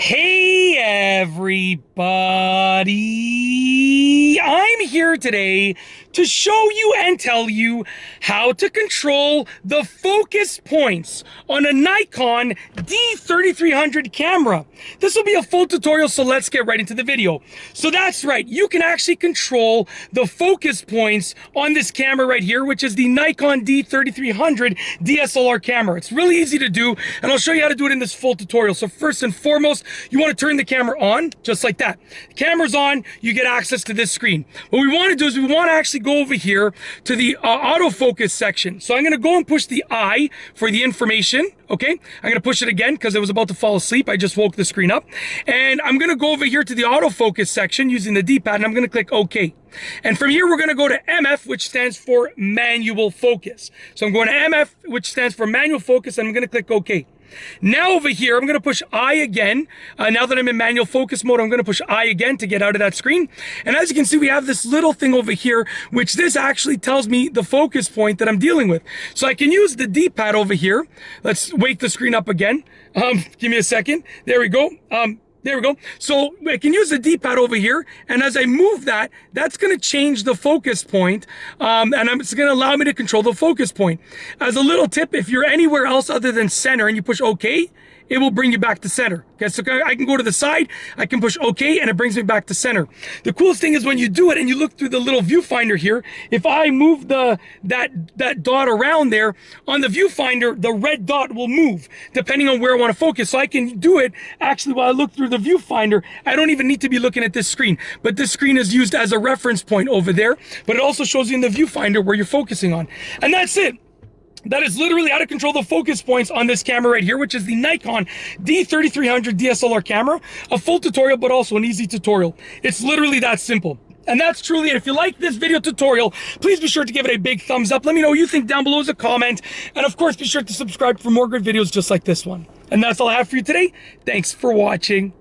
Hey everybody! I'm here today to show you and tell you how to control the focus points on a Nikon D3300 camera. This will be a full tutorial, so let's get right into the video. So that's right, you can actually control the focus points on this camera right here, which is the Nikon D3300 DSLR camera. It's really easy to do, and I'll show you how to do it in this full tutorial. So first and foremost, you want to turn the camera on, just like that. The camera's on, you get access to this screen. What we want to do is we want to actually go over here to the autofocus section. So I'm going to go and push the I for the information, okay? I'm going to push it again because I was about to fall asleep. I just woke the screen up. And I'm going to go over here to the autofocus section using the D-pad, and I'm going to click OK. And from here, we're going to go to MF, which stands for manual focus. So I'm going to MF, which stands for manual focus, and I'm going to click OK. Now over here, I'm going to push I again. Now that I'm in manual focus mode, I'm going to push I again to get out of that screen. And as you can see, we have this little thing over here, which this actually tells me the focus point that I'm dealing with. So I can use the D-pad over here. Let's wake the screen up again. Give me a second. There we go. There we go. So I can use the D-pad over here, and as I move that, that's going to change the focus point, and it's going to allow me to control the focus point. As a little tip, if you're anywhere else other than center and you push OK, it will bring you back to center. Okay, so I can go to the side, I can push OK, and it brings me back to center. The coolest thing is when you do it and you look through the little viewfinder here, if I move that dot around there, on the viewfinder, the red dot will move depending on where I want to focus. So I can do it actually while I look through the viewfinder. I don't even need to be looking at this screen, but this screen is used as a reference point over there, but it also shows you in the viewfinder where you're focusing on. And that's it. That is literally how to control the focus points on this camera right here, which is the Nikon D3300 DSLR camera. A full tutorial, but also an easy tutorial. It's literally that simple. And that's truly it. If you like this video tutorial, please be sure to give it a big thumbs up. Let me know what you think down below as a comment. And of course, be sure to subscribe for more good videos just like this one. And that's all I have for you today. Thanks for watching.